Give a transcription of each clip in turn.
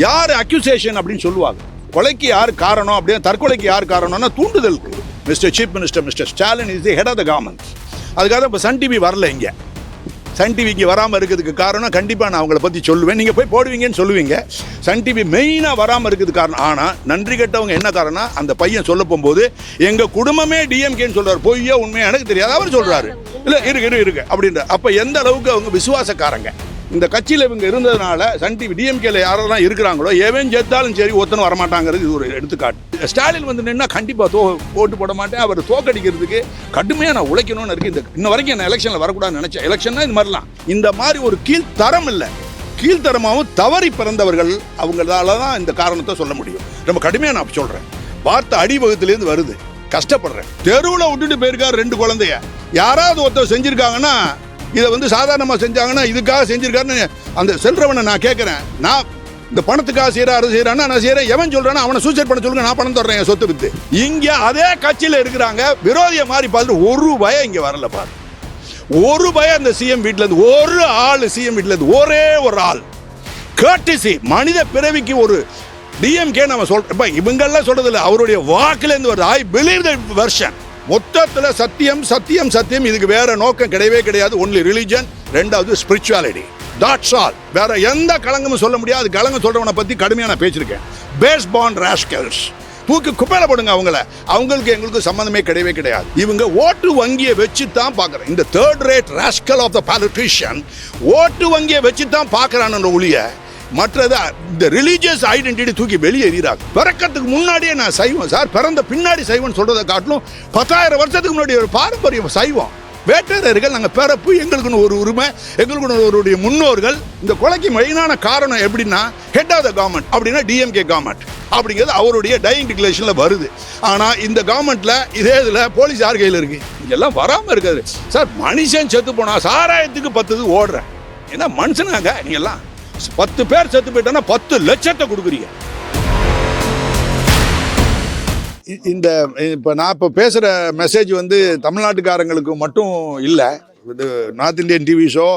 யார் அக்யூசேஷன் அப்படின்னு சொல்லுவாங்க. கொலைக்கு யார் காரணம் அப்படின்னு, தற்கொலைக்கு யார் காரணம்னா தூண்டுதலுக்கு. Mister chief minister mister Stalin is the head of the government. அதுக்காக இப்போ சன் டிவி வரல. இங்கே சன் டிவி இங்கே வராமல் இருக்கிறதுக்கு காரணம் கண்டிப்பாக நான் அவங்கள பற்றி சொல்லுவேன். நீங்கள் போய் போடுவீங்கன்னு சொல்லுவீங்க. சன் டிவி மெயினாக வராமல் இருக்கிறதுக்கு காரணம். ஆனால் நன்றி கெட்டவங்க என்ன காரணம், அந்த பையன் சொல்ல போகும்போது எங்கள் குடும்பமே டிஎம்கேன்னு சொல்கிறார். பொய்யா உண்மையாக எனக்கு தெரியாது, அவர் சொல்கிறாரு. இல்லை இருக்கு அப்படின்ற. அப்போ எந்த அளவுக்கு அவங்க விசுவாசக்காரங்க. இந்த கட்சியில் இவங்க இருந்ததுனால சன் டிவி டிஎம்கேல யாரெல்லாம் இருக்கிறாங்களோ எவன் ஜெத்தாலும் சரி ஒருத்தனும் வரமாட்டாங்கிறது இது ஒரு எடுத்துக்காட்டு. ஸ்டாலின் வந்து நின்னா கண்டிப்பாக ஓட்டு போட மாட்டேன். அவர் தோக்கடிக்கிறதுக்கு கடுமையாக நான் உழைக்கணும்னு இருக்கு. இன்ன வரைக்கும் என்ன எலெக்ஷனில் வரக்கூடாதுன்னு நினைச்சேன். எலெக்ஷன்னா இது மாதிரிலாம் இந்த மாதிரி ஒரு கீழ்த்தரம் இல்லை. கீழ்த்தரமாகவும் தவறி பிறந்தவர்கள் அவங்களால தான் இந்த காரணத்தை சொல்ல முடியும். ரொம்ப கடுமையாக நான் சொல்கிறேன். வார்த்தை அடிவகத்திலேருந்து வருது. கஷ்டப்படுறேன். தெருவில் விட்டுட்டு போயிருக்காரு 2 குழந்தைய. யாராவது ஒருத்தர் செஞ்சுருக்காங்கன்னா இதை வந்து சாதாரணமாக செஞ்சாங்கன்னா இதுக்காக செஞ்சிருக்காருன்னு அந்த செல்றவனை நான் கேட்குறேன். நான் இந்த பணத்துக்காக செய்கிறான்னா நான் செய்கிறேன். எவன் சொல்கிறான்னா அவனை சூசைட் பண்ண சொல்லுங்க, நான் பணம் தர்றேன் என் சொத்து வித்து. இங்கே அதே கட்சியில் இருக்கிறாங்க. விரோதியை மாதிரி பார்த்துட்டு ஒரு பயம் இங்கே வரல. பாரு, ஒரு பயம் இந்த சிஎம் வீட்டிலேருந்து ஒரு ஆள், சிஎம் வீட்டிலேருந்து ஒரே ஒரு ஆள் கர்டிசி. மனித பிறவிக்கு ஒரு டிஎம்கே நம்ம சொல்கிறோம். இவங்கெல்லாம் சொல்கிறது இல்லை, அவருடைய வாக்குலேருந்து வருது. I believe the version. மொத்தத்தில் சத்தியம் சத்தியம் சத்தியம். இதுக்கு வேற நோக்கம் கிடையவே கிடையாது. ஒன்லி ரிலிஜன், ரெண்டாவது ஸ்பிரிச்சுவாலிட்டி. That's all. வேற எந்த களங்கமும் சொல்ல முடியாது. களங்கம் சொல்றவனை பத்தி கடுமையாக நான் பேசியிருக்கேன். பேஸ் பாண்ட் ராஸ்கல்ஸ், தூக்கி குப்பையில போடுங்க அவங்கள. அவங்களுக்கு எங்களுக்கு சம்பந்தமே கிடையவே கிடையாது. இவங்க ஓட்டு வங்கியை வச்சு தான் பார்க்குறேன். இந்த third rate rascal of the politician ஓட்டு வங்கியை வச்சு தான் பார்க்குறான்னு ஒழிய மற்றது இந்த ரிலீஜியஸ் ஐடென்டிட்டி தூக்கி வெளியே எறிகிறாங்க. பிறக்கிறதுக்கு முன்னாடியே நான் சைவம் சார், பிறந்த பின்னாடி சைவம் சொல்றதை காட்டிலும் 10,000 வருஷத்துக்கு முன்னாடி ஒரு பாரம்பரியம் சைவம். வேட்டையர்கள் நாங்கள் பிறப்பு, எங்களுக்குன்னு ஒரு உரிமை, எங்களுக்குன்னு ஒரு முன்னோர்கள். இந்த கொலைக்கு மெயினான காரணம் எப்படின்னா ஹெட் ஆஃப் த கவர்மெண்ட் அப்படின்னா டிஎம்கே கவர்மெண்ட் அப்படிங்கிறது அவருடைய டையிங் டிக்ளரேஷனில் வருது. ஆனால் இந்த கவர்மெண்ட்டில் இதே இதில் போலீஸ் யார் கையில் இருக்குது? இதெல்லாம் வராமல் இருக்காது சார். மனுஷன் செத்து போனால் சாராயத்துக்கு 10 ஓடுறேன். ஏன்னா மனுஷனாங்க நீங்கள்லாம் 10 பேர் செத்து போயிட்டோன்னா 10 லட்சத்தை கொடுக்குறீங்க. இந்த இப்போ நான் இப்போ பேசுகிற மெசேஜ் வந்து தமிழ்நாட்டுக்காரங்களுக்கு மட்டும் இல்லை. இது north Indian TV show,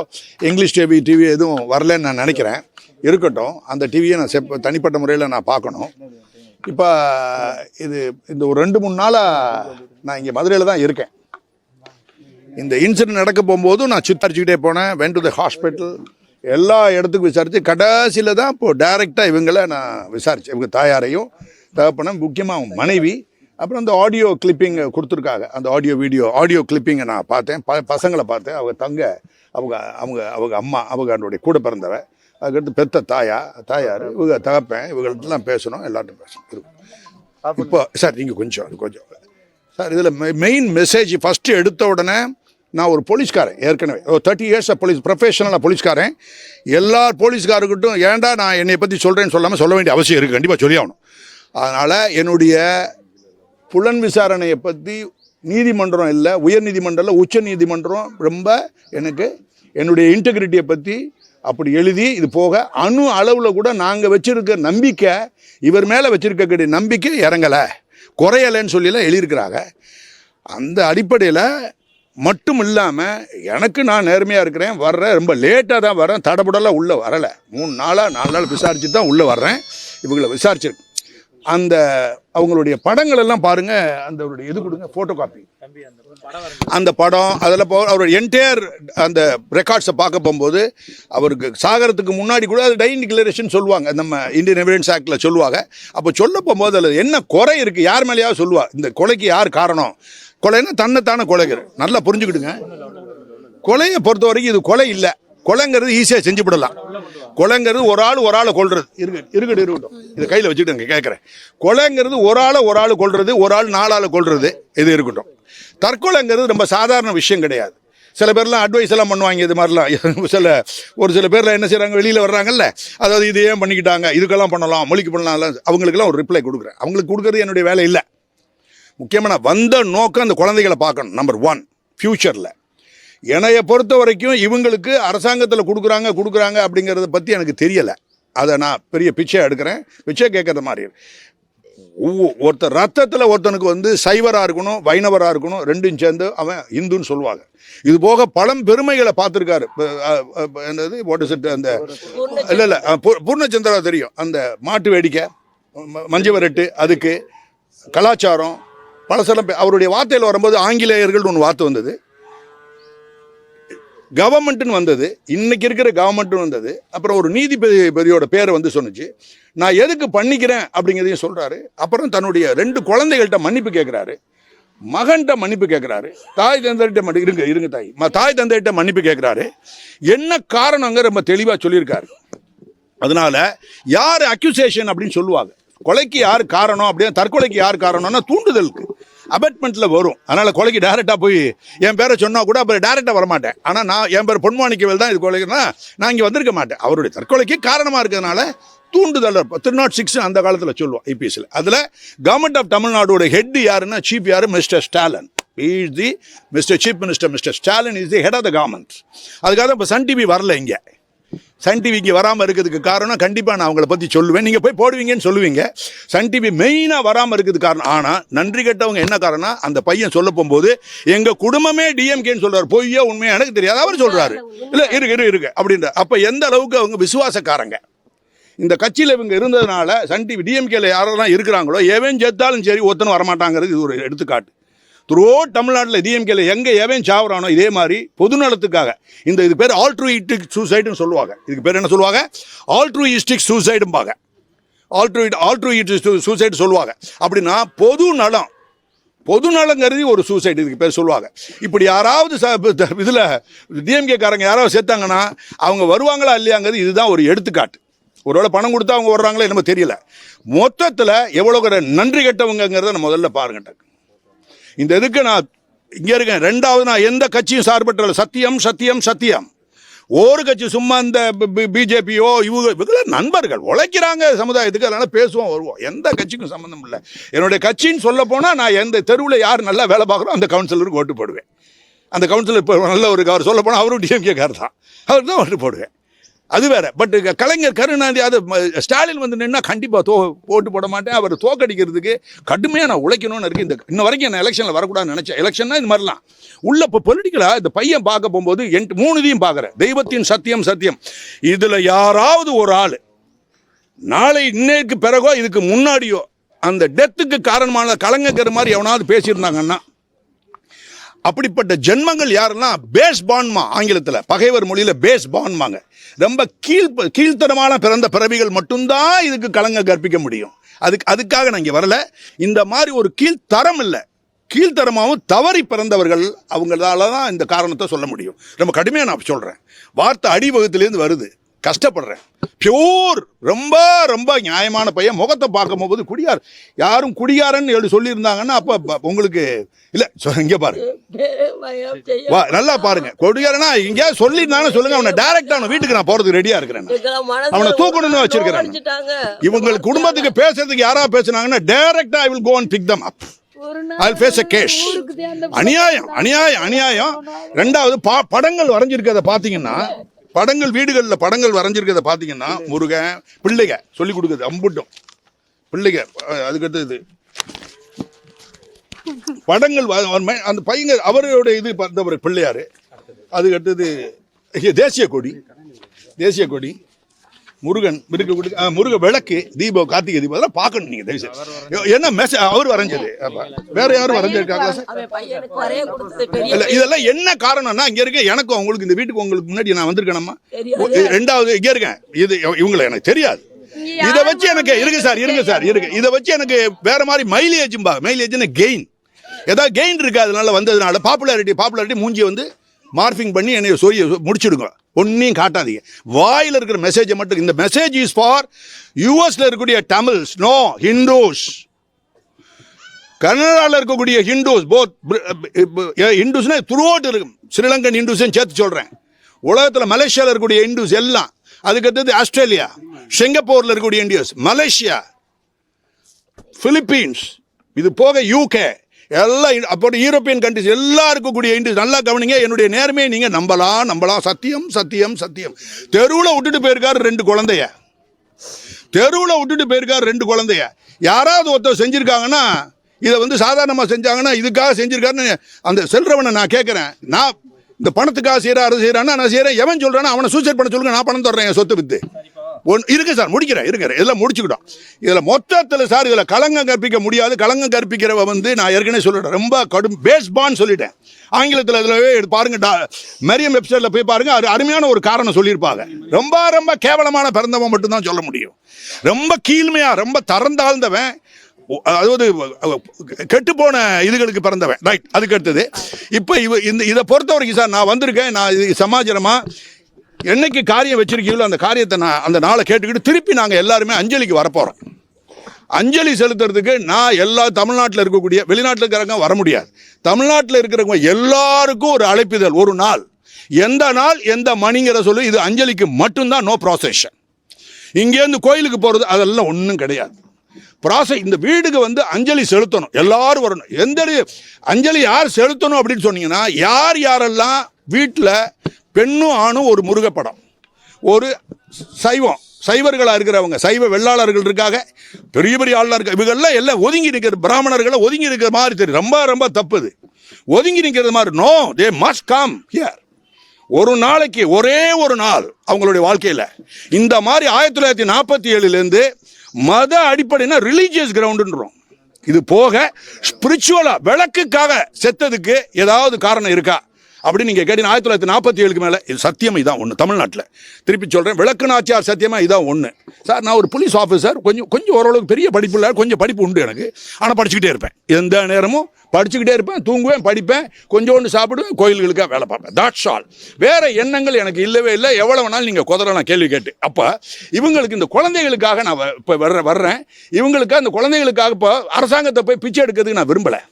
English TV எதுவும் வரலன்னு நான் நினைக்கிறேன். இருக்கட்டும், அந்த டிவியை நான் தனிப்பட்ட முறையில் நான் பார்க்கணும். இப்போ இந்த ஒரு 2-3 நாளாக நான் இங்கே மதுரையில் தான் இருக்கேன். இந்த இன்சிடென்ட் நடக்க போகும்போது நான் சித்தரிச்சுக்கிட்டே போனேன். வென் டு த ஹாஸ்பிட்டல், எல்லா இடத்துக்கும் விசாரித்து கடைசியில் தான் இப்போது டைரெக்டாக இவங்களை நான் விசாரித்தேன். இவங்க தாயாரையும் தகப்பனும், முக்கியமாக மனைவி. அப்புறம் அந்த ஆடியோ கிளிப்பிங் கொடுத்துருக்காங்க. அந்த ஆடியோ கிளிப்பிங்கை நான் பார்த்தேன். பசங்களை பார்த்தேன். அவங்க தங்க, அவங்க அம்மா, அவங்களுடைய கூட பிறந்தவ, அதுக்கடுத்து பெத்த தாயார், இவங்க தகப்பேன், இவங்கள்ட்டலாம் பேசணும், எல்லார்ட்டும் பேசணும். இப்போ சார் நீங்கள் கொஞ்சம் சார் இதில் மெயின் மெசேஜ் ஃபஸ்ட்டு எடுத்த உடனே, நான் ஒரு போலீஸ்காரன், ஏற்கனவே 30 years போலீஸ் ப்ரொஃபஷனலாக போலீஸ்காரன். எல்லா போலீஸ்காரர்கிட்டும் ஏன்டா நான் என்னை பற்றி சொல்கிறேன்னு சொல்லாமல் சொல்ல வேண்டிய அவசியம் இருக்குது. கண்டிப்பாக சொல்லி ஆகணும். அதனால் என்னுடைய புலன் விசாரணையை பற்றி நீதிமன்றம் இல்லை, உயர் நீதிமன்றம், உச்ச நீதிமன்றம் ரொம்ப எனக்கு என்னுடைய இன்டெகிரிட்டியை பற்றி அப்படி எழுதி, இது போக அணு அளவில் கூட நாங்கள் வச்சுருக்க நம்பிக்கை, இவர் மேலே வச்சுருக்கக்கூடிய நம்பிக்கை இறங்கலை, குறையலைன்னு சொல்லிலாம் எழுதியிருக்கிறாங்க. அந்த அடிப்படையில் மட்டும் இல்லாமல் எனக்கு நான் நேர்மையாக இருக்கிறேன். வர்றேன், ரொம்ப லேட்டாக தான் வரேன், தடபுடலாம் உள்ளே வரலை. 4 நாள் விசாரிச்சு தான் உள்ளே வர்றேன். இவங்களை விசாரிச்சிருக்கேன். அந்த அவங்களுடைய படங்கள் எல்லாம் பாருங்கள். அந்த இது கொடுங்க, ஃபோட்டோ காப்பி. அந்த படம் அதில் அவருடைய என்டையர் அந்த ரெக்கார்ட்ஸை பார்க்க போகும்போது, அவருக்கு சாகரத்துக்கு முன்னாடி கூட அது டையிங் டிக்ளரேஷன் சொல்லுவாங்க, நம்ம இந்தியன் எவிடன்ஸ் ஆக்டில் சொல்லுவாங்க. அப்போ சொல்ல போகும்போது அதில் என்ன குறை இருக்குது, யார் மேலேயாவது சொல்லுவா, இந்த கொலைக்கு யார் காரணம், கொலைன்னா தன்னைத்தானே கொலைகள். நல்லா புரிஞ்சுக்கிடுங்க. கொலையை பொறுத்த வரைக்கும் இது கொலை இல்லை. கொலைங்கிறது ஈஸியாக செஞ்சுவிடலாம். கொலைங்கிறது ஒரு ஆளை கொள்வது. இருக்கட்டும், இதை கையில் வச்சுக்கிட்டு கேட்குறேன். கொலைங்கிறது ஒரு ஆள் கொள்வது, ஒரு ஆள் 4 ஆளை கொள்வது, இது இருக்கட்டும். தற்கொலைங்கிறது ரொம்ப சாதாரண விஷயம் கிடையாது. சில பேர்லாம் அட்வைஸ் எல்லாம் பண்ணுவாங்க. இது மாதிரிலாம் ஒரு சில பேர்லாம் என்ன செய்கிறாங்க, வெளியில் வர்றாங்கல்ல, அதாவது இது ஏன் பண்ணிக்கிட்டாங்க, இதுக்கெல்லாம் பண்ணலாம், மொழிக்கு பண்ணலாம், அவங்களுக்கெல்லாம் ஒரு ரிப்ளை கொடுக்குறேன். அவங்களுக்கு கொடுக்குறது என்னுடைய வேலை இல்லை. முக்கியமாக நான் வந்த நோக்கம் அந்த குழந்தைகளை பார்க்கணும். நம்பர் 1 ஃப்யூச்சரில் என்னையை பொறுத்த வரைக்கும் இவங்களுக்கு அரசாங்கத்தில் கொடுக்குறாங்க அப்படிங்கிறத பற்றி எனக்கு தெரியலை. அதை நான் பெரிய பிச்சை எடுக்கிறேன், பிச்சை கேட்குற மாதிரி. ஒருத்தர் ரத்தத்தில் ஒருத்தனுக்கு வந்து சைவராக இருக்கணும், வைணவராக இருக்கணும், ரெண்டும் சேர்ந்து அவன் இந்துன்னு சொல்லுவாங்க. இது போக பழம் பெருமைகளை பார்த்துருக்காரு. என்னது வாட் இஸ் இட், அந்த இல்லை பூர்ணச்சந்திரா தெரியும், அந்த மாட்டு வேடிக்கை, மஞ்சள் விரட்டு, அதுக்கு கலாச்சாரம் பழசெல்லாம் அவருடைய வார்த்தையில் வரும்போது ஆங்கிலேயர்கள் ஒன்று வார்த்தை வந்தது, கவர்மெண்ட்டுன்னு வந்தது, இன்னைக்கு இருக்கிற கவர்மெண்ட்டுன்னு வந்தது. அப்புறம் ஒரு நீதிபதியோட பேரை வந்து சொன்னிச்சு. நான் எதுக்கு பண்ணிக்கிறேன் அப்படிங்கிறதையும் சொல்கிறாரு. அப்புறம் தன்னுடைய 2 குழந்தைகள்கிட்ட மன்னிப்பு கேட்குறாரு, மகன்கிட்ட மன்னிப்பு கேட்குறாரு, தாய் தந்தைகிட்ட இருங்க தாய் தந்தைகிட்ட மன்னிப்பு கேட்குறாரு. என்ன காரணங்க ரொம்ப தெளிவாக சொல்லியிருக்காரு. அதனால யார் அக்யூசேஷன் அப்படின்னு சொல்லுவாங்க, கொலைக்கு யார் காரணம் அப்படின்னா, தற்கொலைக்கு யார் காரணம்னா தூண்டுதலுக்கு அபெட்மெண்ட்டில் வரும். அதனால் கொலைக்கு டேரெக்டாக போய் என் பேரை சொன்னால் கூட அப்புறம் டேரெக்டாக வரமாட்டேன். ஆனால் நான் என் பேர் பொன்மாணிக்கவேல் தான், இது கொலைக்குன்னா நான் இங்கே வந்திருக்க மாட்டேன். அவருடைய தற்கொலைக்கு காரணமாக இருக்கிறதுனால தூண்டுதல் 306 அந்த காலத்தில் சொல்லுவோம் ஐபிஎஸ்சில். அதில் கவர்மெண்ட் ஆஃப் தமிழ்நாடோட ஹெட் யாருன்னா, சீஃப் யார், mister Stalin. Is the mister chief minister. Mister Stalin is the head of the government. அதுக்காக இப்போ சன் டிவி வரல. இங்கே சன் டிவிக்கு வராமல் இருக்கிறதுக்கு காரணம் கண்டிப்பாக நான் அவங்கள பற்றி சொல்லுவேன், நீங்கள் போய் போடுவீங்கன்னு சொல்லுவீங்க. சன் டிவி மெயினாக வராமல் இருக்கிறதுக்கு காரணம். ஆனால் நன்றி கெட்டவங்க என்ன காரணம், அந்த பையன் சொல்ல போகும்போது எங்கள் குடும்பமே டிஎம்கேன்னு சொல்கிறார். பொய்யா உண்மையாக எனக்கு தெரியாது, அவர் சொல்கிறாரு. இல்லை இருக்கு அப்படின்ற. அப்போ எந்த அளவுக்கு அவங்க விசுவாசக்காரங்க. இந்த கட்சியில் இவங்க இருந்ததுனால சன் டிவி டிஎம்கேல யாரெல்லாம் இருக்கிறாங்களோ எவன் சேர்த்தாலும் சரி ஒருத்தனும் வரமாட்டாங்கிறது இது ஒரு எடுத்துக்காட்டு. த்ரூஅவுட் தமிழ்நாட்டில் டிஎம்கேல எங்கே எவன் சாவறானோ இதே மாதிரி பொதுநலத்துக்காக இது பேர் ஆல்ட்ரூயிஸ்டிக் சூசைடுன்னு சொல்லுவாங்க. இதுக்கு பேர் என்ன சொல்லுவாங்க, ஆல்ட்ரூயிஸ்டிக் சூசைடும்பாங்க. ஆல்ட்ரூயிஸ்டிக் சூசைடு சொல்லுவாங்க. அப்படின்னா பொதுநலங்கிறது ஒரு சூசைடு, இதுக்கு பேர் சொல்லுவாங்க. இப்படி யாராவது இதில் டிஎம்கே காரங்க யாராவது சேர்த்தாங்கன்னா அவங்க வருவாங்களா இல்லையாங்கிறது இதுதான் ஒரு எடுத்துக்காட்டு. ஒருவேளை பணம் கொடுத்தா அவங்க வர்றாங்களோ என்னமோ தெரியல. மொத்தத்தில் எவ்வளோ நன்றி கெட்டவங்கிறத நான் முதல்ல பாருங்க. இந்த இதுக்கு நான் இங்கே இருக்கேன். 2வது, நான் எந்த கட்சியும் சார்பற்ற சத்தியம் சத்தியம் சத்தியம். ஒரு கட்சி சும்மா இந்த பிஜேபியோ இவங்க நண்பர்கள் உழைக்கிறாங்க சமுதாயத்துக்கு, அதனால் பேசுவோம் வருவோம். எந்த கட்சிக்கும் சம்மந்தம் இல்லை. என்னுடைய கட்சின்னு சொல்ல போனால் நான் எந்த தெருவில் யார் நல்லா வேலை பார்க்குறோம் அந்த கவுன்சிலருக்கு ஓட்டு போடுவேன். அந்த கவுன்சிலர் இப்போ நல்ல ஒரு அவர் சொல்ல போனால் அவரும் டிஎம்கே கார் தான், அவருக்கு தான் ஓட்டு போடுவேன். அது வேற. பட் கலைஞர் கருணாநிதி அது ஸ்டாலின் வந்து நின்னா கண்டிப்பாக ஓட்டு போட மாட்டேன். அவர் தோக்கடிக்கிறதுக்கு கடுமையாக நான் உழைக்கணும்னு இருக்குது. இன்ன வரைக்கும் நான் எலெக்ஷனில் வரக்கூடாதுன்னு நினச்சேன். எலெக்ஷன்னா இது மாதிரிலாம் உள்ள இப்போ பொலிட்டிக்கலாக இந்த பையன் பார்க்க போகும்போது 3 இதையும் பார்க்குறேன். தெய்வத்தின் சத்தியம் சத்தியம். இதில் யாராவது ஒரு ஆள் நாளை இன்னைக்கு பிறகோ இதுக்கு முன்னாடியோ அந்த டெத்துக்கு காரணமான கலைஞர் மாதிரி எவனாவது பேசியிருந்தாங்கன்னா, அப்படிப்பட்ட ஜென்மங்கள் யாரெல்லாம் பேஸ் பான்மா, ஆங்கிலத்தில் பகைவர் மொழியில் பேஸ் பான்மாங்க, ரொம்ப கீழ்த்தரமான பிறந்த பிறவிகள் மட்டும்தான் இதுக்கு கலங்க கற்பிக்க முடியும். அதுக்காக நான் இங்கே வரல. இந்த மாதிரி ஒரு கீழ்த்தரம் இல்லை, கீழ்த்தரமாகவும் தவறி பிறந்தவர்கள் அவங்களால தான் இந்த காரணத்தை சொல்ல முடியும். ரொம்ப கடுமையாக நான் சொல்கிறேன். வார்த்தை அடிவகத்திலேருந்து வருது, கஷ்டப்படுறேன். பியூர் ரொம்ப ரொம்ப நியாயமான பையன். முகத்தை பார்க்கும் போது குடியார், யாரும் குடியாரன்னு சொல்லியிருந்தாங்கன்னா அப்போ உங்களுக்கு இல்லை இங்கே பாருங்க, நல்லா பாருங்க. குடியாரனா இங்கே சொல்லியிருந்தாங்கன்னு சொல்லுங்க. அவனை டைரக்டா அவனை வீட்டுக்கு நான் போறதுக்கு ரெடியா இருக்கிறேன். அவனை தூக்கணும்னு வச்சிருக்கிறேன். இவங்க குடும்பத்துக்கு பேசுறதுக்கு யாராவது பேசுனாங்கன்னா டைரக்டா I will go and pick them up. I'll face a case. அநியாயம் அநியாயம் அநியாயம். 2வது படங்கள் வரைஞ்சிருக்கிறத பார்த்தீங்கன்னா, வீடுகளில் படங்கள் வரைஞ்சிருக்கிறத பார்த்தீங்கன்னா, முருகன் பிள்ளைங்க சொல்லி கொடுக்குறது அம்புட்டும் பிள்ளைங்க. அதுக்கடுத்து படங்கள் அந்த பையங்க அவருடைய இது பார்த்தவர் பிள்ளையாரு. அதுக்கடுத்தது தேசிய கொடி முருகன் முருக விளக்கு, தீபம், கார்த்திகை தீபம், அதெல்லாம் பார்க்கணும் நீங்கள் தயவுசெய்து. என்ன மெசேஜ் அவர் வரைஞ்சது, வேற யாரும் வரைஞ்சிருக்காங்களா சார்? இல்லை, இதெல்லாம் என்ன காரணம்னா இங்கே இருக்க எனக்கும் அவங்களுக்கு இந்த வீட்டுக்கு உங்களுக்கு முன்னாடி நான் வந்திருக்கேனம்மா. 2வது இங்கே இருக்கேன். இது இவங்களை எனக்கு தெரியாது. இதை வச்சு எனக்கு இருக்கு. இதை வச்சு எனக்கு வேற மாதிரி மைலேஜ்னு கெயின், ஏதாவது கெயின் இருக்கு. அதனால வந்ததுனால பாப்புலாரிட்டி மூஞ்சி வந்து மார்பிங் பண்ணி என்னை முடிச்சுடுங்க. ஒன்றையும் காட்டாதீங்க. வாயில் இருக்கிற மெசேஜை மட்டும். இந்த மெசேஜ் இஸ் ஃபார் யூஎஸ்ல இருக்கக்கூடிய தமிழ்ஸ், நோ ஹிந்துஸ். கனடாவில் இருக்கக்கூடிய ஹிந்துஸ், போத் ஹிந்துஸ்னா த்ரூ அவுட் இருக்கும். ஸ்ரீலங்கன் ஹிந்துஸையும் சேர்த்து சொல்கிறேன். உலகத்தில் மலேசியாவில் இருக்கக்கூடிய ஹிந்துஸ் எல்லாம், அதுக்கடுத்தது ஆஸ்திரேலியா, சிங்கப்பூரில் இருக்கக்கூடிய இந்தியஸ், மலேசியா, பிலிப்பீன்ஸ், இது போக யூகே எல்லாம், அப்போ யூரோப்பியன் கண்ட்ரிஸ் எல்லாம் இருக்கக்கூடிய இந்தியஸ். நல்லா கவனிங்க. என்னுடைய நேர்மையை நீங்கள் நம்பலாம். சத்தியம் சத்தியம் சத்தியம். தெருவில் விட்டுட்டு போயிருக்காரு 2 குழந்தைய. யாராவது ஒருத்தர் செஞ்சுருக்காங்கன்னா இதை வந்து சாதாரணமாக செஞ்சாங்கன்னா இதுக்காக செஞ்சுருக்காருன்னு அந்த செல்றவனை நான் கேட்குறேன். நான் இந்த பணத்துக்காக செய்கிறான்னா நான் செய்கிறேன். எவன் சொல்கிறான்னா அவனை சூசைட் பண்ண சொல்லுங்க, நான் பணம் தர்றேன் என் சொத்து வித்து. இருக்கு சார், முடிக்கிறேன் இதெல்லாம் முடிச்சுக்கிட்டோம். இதில் மொத்தத்தில் சார் இதில் களங்கம் கற்பிக்க முடியாது. களங்கம் கற்பிக்கிறவ வந்து நான் ஏற்கனவே சொல்லிட்டேன், ரொம்ப கடும் பேஸ்பான்னு சொல்லிட்டேன். ஆங்கிலத்தில் இதில் பாருங்க, மெரியம் வெப்சைட்டில் போய் பாருங்க, அது அருமையான ஒரு காரணம் சொல்லியிருப்பாங்க. ரொம்ப ரொம்ப கேவலமான பிறந்தவன் மட்டும்தான் சொல்ல முடியும். ரொம்ப கீழ்மையாக ரொம்ப தரந்தாழ்ந்தவன், அதாவது கெட்டு போன இதுகளுக்கு பிறந்தவன், ரைட். அதுக்கு அடுத்தது இப்போ இதை பொறுத்த வரைக்கும் சார் நான் வந்திருக்கேன். நான் இது சமாச்சாரமாக என்னைக்கு காரியம் வச்சிருக்கீங்களோ அந்த காரியத்தை நான் அந்த நாளை கேட்டுக்கிட்டு திருப்பி நாங்கள் எல்லாருமே அஞ்சலிக்கு வரப்போகிறோம். அஞ்சலி செலுத்துறதுக்கு நான் எல்லா தமிழ்நாட்டில் இருக்கக்கூடிய, வெளிநாட்டில் இருக்கிறவங்க வர முடியாது, தமிழ்நாட்டில் இருக்கிறவங்க எல்லாருக்கும் ஒரு அழைப்பிதழ். ஒரு நாள், எந்த நாள் எந்த மணிங்கிற சொல்லி, இது அஞ்சலிக்கு மட்டும்தான், நோ ப்ராசஷன். இங்கேருந்து கோயிலுக்கு போகிறது அதெல்லாம் ஒன்றும் கிடையாது. இந்த வீடுக்கு வந்து அஞ்சலி செலுத்தணும், எல்லாரும் வரணும். எந்த அஞ்சலி யார் செலுத்தணும் அப்படின்னு சொன்னீங்கன்னா, யாரெல்லாம் வீட்டில் பெண்ணும் ஆணும் ஒரு முருகப்படம், ஒரு சைவர்களாக இருக்கிறவங்க, சைவ வெள்ளாளர்கள் இருக்காங்க, பெரிய பெரிய ஆளாக இருக்க, இவங்கெல்லாம் எல்லாம் ஒதுங்கி நிற்கிற பிராமணர்களை ஒதுங்கி நிற்கிற மாதிரி தெரியும். ரொம்ப ரொம்ப தப்புது ஒதுங்கி நிற்கிறது மாதிரி. No, they must come here. ஒரு நாளைக்கு ஒரே ஒரு நாள் அவங்களுடைய வாழ்க்கையில் இந்த மாதிரி 1947 மத அடிப்படைனா ரிலீஜியஸ் கிரவுண்டுன்றோம். இது போக ஸ்பிரிச்சுவலா விளக்குக்காக செத்ததுக்கு ஏதாவது காரணம் இருக்கா அப்படின்னு நீங்கள் கேட்டீங்கன்னா 1947 மேலே இது சத்தியம் இதான் ஒன்று. தமிழ்நாட்டில் திருப்பி சொல்கிறேன், விளக்கு நாச்சியார் சத்தியமாக இதான் ஒன்று. சார் நான் ஒரு போலீஸ் ஆஃபீஸர், கொஞ்சம் ஓரளவுக்கு பெரிய படிப்பு இல்லை, கொஞ்சம் படிப்பு உண்டு எனக்கு. ஆனால் படிச்சுக்கிட்டே இருப்பேன், எந்த நேரமும் படிச்சுக்கிட்டே இருப்பேன், தூங்குவேன், படிப்பேன், கொஞ்சோண்டு சாப்பிடுவேன், கோயில்களுக்காக வேலை பார்ப்பேன். Thoughts all. வேறு எண்ணங்கள் எனக்கு இல்லவே இல்லை. எவ்வளோ வேணாலும் நீங்கள் குதிரலாம் கேள்வி கேட்டு. அப்போ இவங்களுக்கு இந்த குழந்தைகளுக்காக நான் இப்போ வர்றேன். இவங்களுக்கு அந்த குழந்தைகளுக்காக இப்போ அரசாங்கத்தை போய் பிச்சை எடுக்கிறதுக்கு நான் விரும்பலை.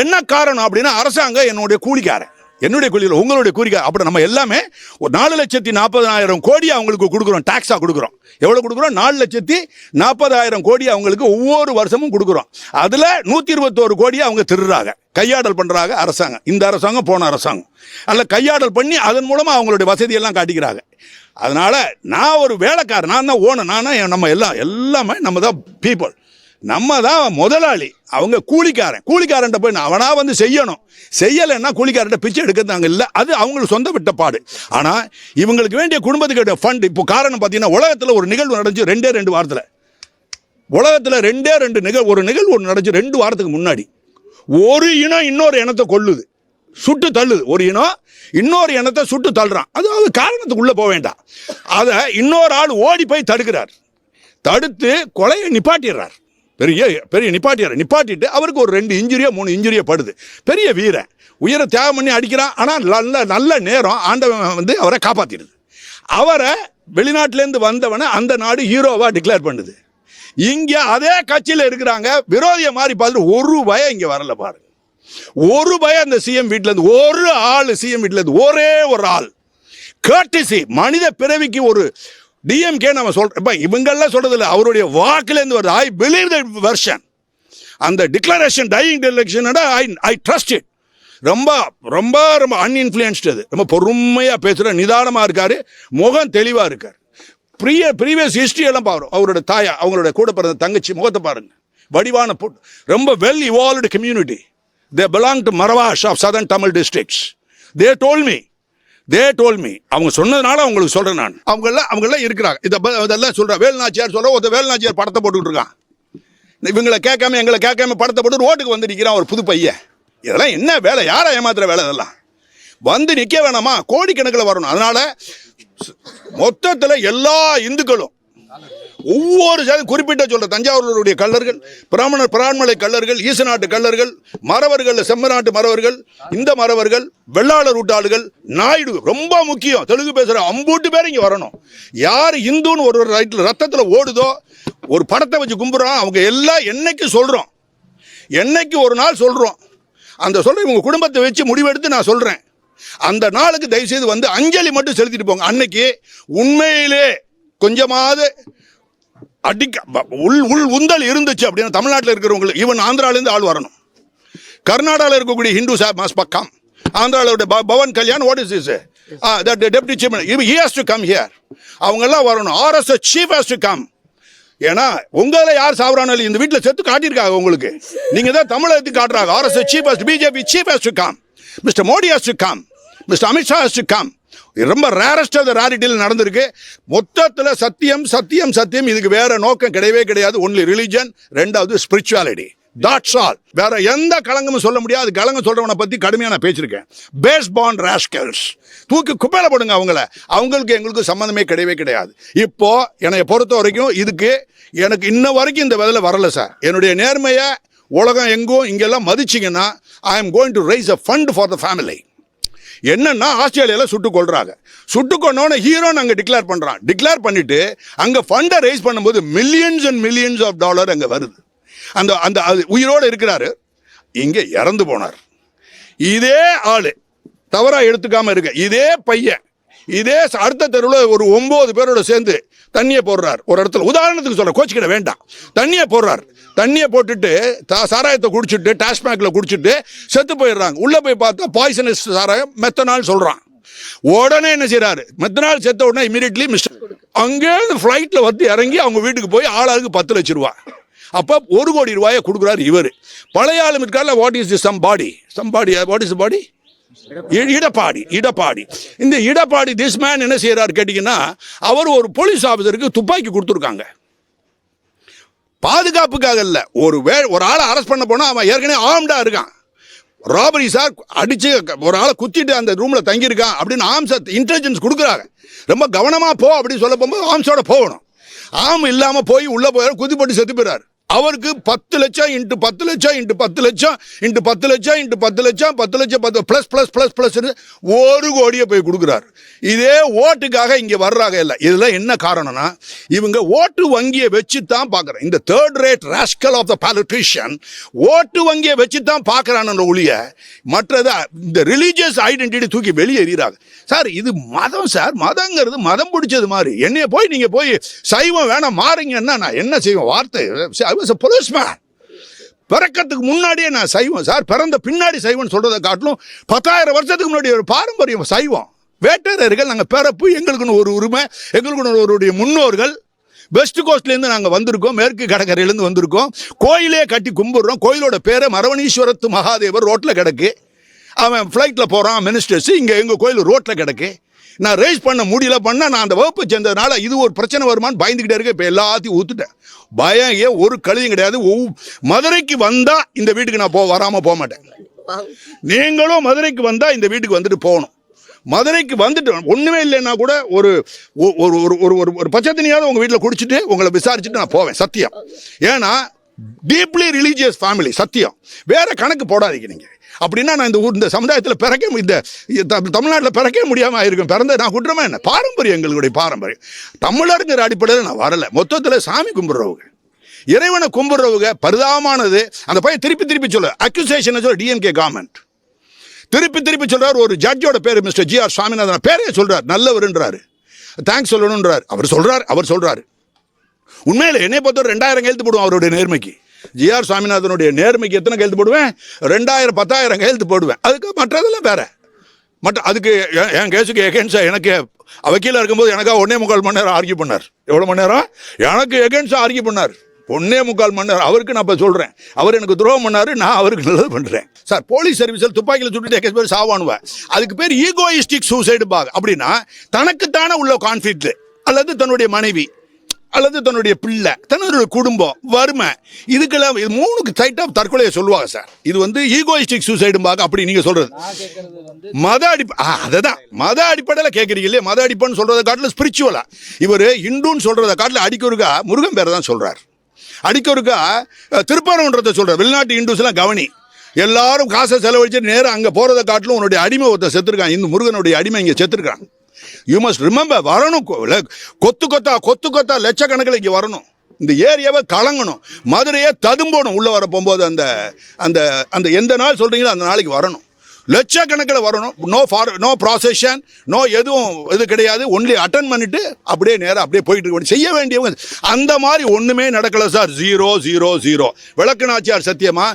என்ன காரணம் அப்படின்னா, அரசாங்கம் என்னுடைய கூலிக்காரன், என்னுடைய கூலியில் உங்களுடைய கூலிக்காரன். அப்படி நம்ம எல்லாமே ஒரு 4,40,000 கோடி அவங்களுக்கு கொடுக்குறோம், டாக்ஸாக கொடுக்குறோம். எவ்வளோ கொடுக்குறோம்? 4,40,000 கோடி அவங்களுக்கு ஒவ்வொரு வருஷமும் கொடுக்குறோம். அதில் 121 கோடி அவங்க திருடுறாங்க, கையாடல் பண்ணுறாங்க அரசாங்கம். இந்த அரசாங்கம் போன அரசாங்கம் அல்ல, கையாடல் பண்ணி அதன் மூலமாக அவங்களுடைய வசதியெல்லாம் காட்டிக்கிறாங்க. அதனால் நான் ஒரு வேலைக்காரன், நான் தான் ஓனர், நம்ம எல்லாமே நம்ம தான் பீப்புள், நம்ம தான் முதலாளி. அவங்க கூலிக்காரன்ட்ட போய் அவனா வந்து செய்யணும். செய்யலைன்னா கூலிக்காரன்ட்ட பிச்சை எடுக்கிறது இல்லை, அது அவங்களுக்கு சொந்த விட்ட பாடு. ஆனால் இவங்களுக்கு வேண்டிய குடும்பத்துக்கு ஃபண்ட். இப்போ காரணம் பார்த்தீங்கன்னா, உலகத்தில் ஒரு நிகழ்வு நடந்துச்சு 2 வாரத்தில். உலகத்தில் 2 ஒரு நிகழ்வு ஒன்று நடந்துச்சு 2 வாரத்துக்கு முன்னாடி. ஒரு இனம் இன்னொரு இனத்தை கொல்லுது, சுட்டு தள்ளுது. ஒரு இனம் இன்னொரு இனத்தை சுட்டு தள்ளுறான். அதாவது காரணத்துக்கு உள்ளே போக வேண்டாம். அதை இன்னொரு ஆள் ஓடி போய் தடுக்கிறார், தடுத்து கொலையை நிப்பாட்டிடுறார். பெரிய நிப்பாட்டிட்டு அவருக்கு ஒரு 2 இன்ஜுரியோ 3 இன்ஜுரியோ படுது. பெரிய வீரன், உயிரை தியாகம் பண்ணி அடிக்கிறான். ஆனால் நல்ல நேரம் ஆண்டவன் வந்து அவரை காப்பாற்றிடுது. அவரை வெளிநாட்டிலேருந்து வந்தவனை அந்த நாடு ஹீரோவாக டிக்ளேர் பண்ணுது. இங்கே அதே கட்சியில் இருக்கிறாங்க, விரோதியை மாதிரி பார்த்துட்டு ஒரு பயம் இங்கே வரல பாருங்க. ஒரு பயம் அந்த சிஎம் வீட்டிலேருந்து, ஒரு ஆள் சிஎம் வீட்டிலேருந்து, ஒரே ஒரு ஆள். கர்டிசி, மனித பிறவிக்கு ஒரு டிஎம்கே நம்ம சொல்கிறோம். இவங்கெல்லாம் சொல்கிறதில்ல, அவருடைய வாக்குலேருந்து வருது. ஐ பிலீவ் த வெர்ஷன், அந்த declaration, dying declaration, I trust it. ரொம்ப ரொம்ப ரொம்ப அன்இன்ஃப்ளூயன்ஸ்டு. அது ரொம்ப பொறுமையாக பேசுகிற, நிதானமாக இருக்கார், முகம் தெளிவாக இருக்கார். ப்ரீவியஸ் ஹிஸ்ட்ரியெல்லாம் பாருங்க. அவரோட தாயா, அவங்களோட கூட பிறந்த தங்கச்சி முகத்தை பாருங்க, வடிவான போட்டு, ரொம்ப well evolved community. They belong to மரவாஷ் of southern Tamil districts. They told me அவங்க சொன்னதுனால அவங்களுக்கு சொல்கிறேன் நான். அவங்கெல்லாம் இருக்கிறாங்க. இதெல்லாம் சொல்கிறேன். வேலுநாச்சியார் சொல்கிற ஒருத்தர் வேலுநாச்சியார் படத்தை போட்டுக்கிட்டு இருக்கான். இவங்களை கேட்காம எங்களை கேட்காம படத்தை போட்டு ரோட்டுக்கு வந்து நிற்கிறான் ஒரு புது பையன். இதெல்லாம் என்ன வேலை? யாரை ஏமாத்துற வேலை? இதெல்லாம் வந்து நிற்க வேணாமா? கோடிக்கணக்கில் வரணும். அதனால் மொத்தத்தில் எல்லா இந்துக்களும் ஒவ்வொரு ஜாதி குறிப்பிட்ட சொல்ற, தஞ்சாவூருடைய கள்ளர்கள், பிராமணலை கள்ளர்கள், ஈசநாட்டு கள்ளர்கள், மறவர்கள், செம்மநாட்டு மறவர்கள், இந்த மறவர்கள், வெள்ளாளர் ஊட்டாளுகள், நாயுடு, ரொம்ப முக்கியம், தெலுங்கு பேசுகிற அம்பூட்டு பேர் இங்கே வரணும். யார் இந்துன்னு ஒரு ரத்தத்தில் ஓடுதோ, ஒரு படத்தை வச்சு கும்பிட்றோம், அவங்க எல்லாம் என்னைக்கு சொல்கிறோம், என்னைக்கு ஒரு நாள் சொல்கிறோம், அந்த சொல்ற இவங்க குடும்பத்தை வச்சு முடிவெடுத்து நான் சொல்கிறேன். அந்த நாளுக்கு தயவுசெய்து வந்து அஞ்சலி மட்டும் செலுத்திட்டு போங்க. அன்னைக்கு உண்மையிலே கொஞ்சமாவது உள் உந்தல் இருந்துச்சு அப்படின்னா தமிழ்நாட்டில் இருக்கிறவங்களுக்கு, ஈவன் ஆந்திராவிலேருந்து ஆள் வரணும். கர்நாடகாவில் இருக்கக்கூடிய ஹிந்து மாஸ் பக்கம், ஆந்திராவோட Pawan Kalyan, what is this, deputy chief, he has to come here. அவங்கெல்லாம் வரணும். RSS chief has to come. ஏன்னா உங்களை யார் சாவரானோ இந்த வீட்டில் செத்து காட்டியிருக்காங்க உங்களுக்கு. நீங்கள் தான் தமிழகத்தை காட்டுறாங்க. RSS chief has, BJP chief has to come, Mr. Modi has to come, Mr. Amit Shah has to come. ரொம்ப ரேரஸ்ட் ஆஃப் த ரேரிட்டியில் நடந்திருக்கு. மொத்தத்தில் சத்தியம் சத்தியம் சத்தியம். இதுக்கு வேற நோக்கம் கிடையவே கிடையாது. ஒன்லி ரிலிஜன், ரெண்டாவது ஸ்பிரிச்சுவாலிட்டி. That's all. வேற எந்த களங்கமும் சொல்ல முடியாது. களங்கம் சொல்றவனை பத்தி கடுமையா நான் பேசியிருக்கேன். பேஸ் பாண்ட் ராஸ்கல்ஸ், தூக்கி குப்பையில போடுங்க அவங்கள. அவங்களுக்கு எங்களுக்கு சம்மந்தமே கிடையவே கிடையாது. இப்போ என்னை பொறுத்த வரைக்கும் இதுக்கு எனக்கு இன்ன வரைக்கும் இந்த வேலை வரல சார். என்னுடைய நேர்மையை உலகம் எங்கும் இங்கெல்லாம் மதிச்சிங்கன்னா I am going to raise a fund for the family. என்னன்னா ஆஸ்திரேலியாவில் சுட்டு கொள்றாங்க. சுட்டு கொண்டோன்னு ஹீரோன்னு அங்கே டிக்ளேர் பண்ணுறான். டிக்ளேர் பண்ணிட்டு அங்கே ஃபண்டை ரைஸ் பண்ணும்போது millions and millions of dollar அங்கே வருது. அந்த அந்த உயிரோடு இருக்கிறாரு, இங்கே இறந்து போனார். இதே ஆளு தவறா எடுத்துக்காம இருக்க, இதே பையன் இதே அடுத்த தெருவில் ஒரு 9 பேரோட சேர்ந்து தண்ணியை போடுறார். ஒரு இடத்துல உதாரணத்துக்கு சொல்ற, கோச்சிக்கிட வேண்டாம், தண்ணியை போடுறார். தண்ணியை போட்டுட்டு சாராயத்தை குடிச்சிட்டு டாஸ்மாக்ல குடிச்சிட்டு செத்து போயிடுறாங்க. உள்ள போய் பார்த்தா பாய்சனஸ் சாராயம் மெத்தனால் சொல்றான். உடனே என்ன செய்யறாரு, மெத்தனால் செத்த உடனே இமீடியட்லி மிஸ்டர் அங்கே ஃபிளைட்ல வந்து இறங்கி அவங்க வீட்டுக்கு போய் ஆளாளுக்கு 10 லட்சம் ரூபாய். அப்போ 1 கோடி ரூபாயை கொடுக்குறாரு இவர். பழைய ஆளும் இருக்கார்ல, what is the somebody what is பாடி, இடப்பாடி. இந்த இடப்பாடி திஸ் மேன் என்ன செய்யறாரு கேட்டீங்கன்னா, அவர் ஒரு போலீஸ் ஆஃபீஸருக்கு துப்பாக்கி கொடுத்துருக்காங்க. பாதுகாப்புக்காக இல்ல, ஒரு ஆளை அரெஸ்ட் பண்ண போனா அவன் ஏற்கனவே ஆர்ம்டா இருக்கான். ராபரி சார் அடிச்சு ஒரு ஆளை குத்திட்டு அந்த ரூம்ல தங்கியிருக்கான் அப்படின்னு ஆர்ம்ஸ் இன்டெலிஜென்ஸ் கொடுக்குறாங்க. ரொம்ப கவனமா போ அப்படின்னு சொல்ல போகும்போது ஆர்ம்ஸோட போகணும். ஆம் இல்லாம போய் உள்ள போய் குதி போட்டு செத்து போயிறாரு. அவருக்கு 10 லட்சம் இன்ட்டு 10 லட்சம் இன்ட்டு 10 லட்சம் இன்ட்டு 10 லட்சம் இன்ட்டு 10 லட்சம் 10 லட்சம் 10 ப்ளஸ் ப்ளஸ் ப்ளஸ் ப்ளஸ் 1 கோடியை போய் கொடுக்குறாரு. இதே ஓட்டுக்காக இங்கே வர்றாங்க. இல்லை, இதில் என்ன காரணம்னா இவங்க ஓட்டு வங்கியை வச்சு தான் பார்க்குறேன். இந்த third rate rascal of the politician ஓட்டு வங்கியை வச்சு தான் பார்க்குறான்னு ஒழிய மற்றது இந்த ரிலீஜியஸ் ஐடென்டிட்டி தூக்கி வெளியே எறிகிறாங்க. சார் இது மதம் சார், மதங்கிறது மதம் பிடிச்சது மாதிரி. என்னைய போய் நீங்கள் போய் சைவம் வேணாம் மாறுங்கன்னா நான் என்ன செய்வேன்? வார்த்தை பிறக்கிறதுக்கு முன்னாடியே நான் சைவம் சார், பிறந்த பின்னாடி சைவம் சொல்றதை காட்டிலும் 10,000 வருஷத்துக்கு முன்னாடி ஒரு பாரம்பரியம் சைவம். வேட்டையர்கள் நாங்கள் பிறப்பு, எங்களுக்குன்னு ஒரு உரிமை, எங்களுக்குன்னு ஒரு முன்னோர்கள். வெஸ்ட் கோஸ்ட்லேருந்து நாங்கள் வந்திருக்கோம், மேற்கு கடற்கரையிலேருந்து வந்திருக்கோம். கோயிலே கட்டி கும்பிடுறோம். கோயிலோட பேரை மரவணீஸ்வரத்து மகாதேவர் ரோட்டில் கிடக்கு. அவன் ஃப்ளைட்டில் போகிறான் மினிஸ்டர்ஸ், இங்கே எங்கள் கோயில் ரோட்டில் கிடக்கு. நான் ரைஸ் பண்ண முடியல, நான் அந்த வகுப்பை சேர்ந்ததுனால இது ஒரு பிரச்சனை வருமானு பயந்துக்கிட்டே இருக்கேன். இப்போ எல்லாத்தையும் ஊத்துட்டேன். பயம் ஒரு கழுதியும் கிடையாது. மதுரைக்கு வந்தா இந்த வீட்டுக்கு நான் வராமல் போக மாட்டேன். நீங்களும் மதுரைக்கு வந்தா இந்த வீட்டுக்கு வந்துட்டு போகணும். மதுரைக்கு வந்துட்டு ஒண்ணுமே இல்லைன்னா கூட ஒரு ஒரு பச்சை தண்ணியாவது உங்க வீட்டில் குடிச்சிட்டு உங்களை விசாரிச்சுட்டு நான் போவேன். சத்தியம். ஏன்னா டீப்லி ரிலீஜியஸ் ஃபேமிலி. சத்தியம். வேற கணக்கு போடாதீங்க நீங்க. அப்படின்னா நான் இந்த சமுதாயத்தில் பிறக்க இந்த தமிழ்நாட்டில் பிறக்க முடியாமல் ஆயிருக்கும். பிறந்த நான் குற்றமா என்ன? பாரம்பரியம், எங்களுடைய பாரம்பரியம். தமிழருங்கிற அடிப்படையில் நான் வரல. மொத்தத்தில் சாமி கும்பிட்றவங்க, இறைவனை கும்பிட்றவங்க பரிதாபமானது. அந்த பையன் திருப்பி சொல்ல அக்யூசேஷன் சொல்ல டிஎம்கே கவர்மெண்ட் திருப்பி சொல்றாரு. ஒரு ஜட்ஜோட பேர் மிஸ்டர் GR சாமிநாதன் பேரே சொல்றாரு, நல்லவருன்றாரு, தேங்க்ஸ் சொல்லணுன்றாரு. அவர் சொல்றாரு உண்மையில என்னை பொறுத்தவரை 2000 கையெழுத்து போடுவோம் அவருடைய நேர்மைக்கு. GR சாமிநாதனுடைய நேர்மைக்கு எத்தனை கையெழுத்து போடுவேன்? 2000 10,000 கையெழுத்து போடுவேன். அதுக்கு மற்றதெல்லாம் வேற. அதுக்கு என் கேஸுக்கு எகென்ஸ்டா எனக்கு வக்கீலாக இருக்கும்போது எனக்கா 1.25 மணி நேரம் ஆர்கியூ பண்ணார். எவ்வளோ மணி நேரம்? எனக்கு எகென்ஸ்டா ஆர்கியூ பண்ணார். 1.25 மணி நேரம். அவருக்கு நான் இப்போ சொல்கிறேன், அவர் எனக்கு துரோகம் பண்ணாரு, நான் அவருக்கு நல்லது பண்ணுறேன். சார் போலீஸ் சர்வீஸில் துப்பாக்கியில் சுட்டுட்டு பேர் சாவானுவேன். அதுக்கு பேர் ஈகோயிஸ்டிக் சூசைடு பாக். அப்படின்னா தனக்குத்தானே உள்ள கான்ஃப்ளிக்ட், அல்லது தன்னுடைய மனைவி, அல்லது தன்னுடைய பிள்ளை, தன்னுடைய குடும்பம், வறுமை, இதுக்கெல்லாம் 3 டைப் ஆஃப் தற்கொலையை சொல்லுவாங்க சார். இது ஈகோயிஸ்டிக் சூசைடு பாக். அப்படி நீங்க சொல்றது மத அதுதான் மத அடிப்படையில் கேட்குறீங்க இல்லையா? மத அடிப்படைன்னு சொல்றதை காட்டிலும் ஸ்பிரிச்சுவலா இவர் இந்துன்னு சொல்றதை காட்டில் அடிக்கொருக்கா முருகன் பேரை தான் சொல்றாரு. அடிக்கொருக்கா திருப்பரங்குன்றத்தை சொல்றாரு. வெளிநாட்டு இந்துஸ் எல்லாம் கவனி, எல்லாரும் காசை செலவழிச்சு நேரம் அங்கே போறதை காட்டிலும் உன்னுடைய அடிமை ஒருத்தர் செத்துருக்கான். இந்த முருகனுடைய அடிமை இங்கே செத்துருக்காங்க. You must remember. வரணும், கொத்து கொத்தா லட்சக்கணக்கில் இங்கே வரணும். இந்த ஏரியாவை கலங்கணும், மதுரையை ததும்போணும். உள்ள வர போகும்போது அந்த அந்த அந்த எந்த நாள் சொல்றீங்களோ அந்த நாளைக்கு வரணும். லட்சக்கணக்கில் வரணும். நோ ப்ராசஷன், நோ எதுவும் இது கிடையாது. ஒன்லி அட்டன் பண்ணிட்டு அப்படியே நேரம் அப்படியே போயிட்டு இருக்க செய்ய வேண்டியவங்க. அந்த மாதிரி ஒண்ணுமே நடக்கல சார். 000. விளக்கு நாச்சியார் சத்தியமா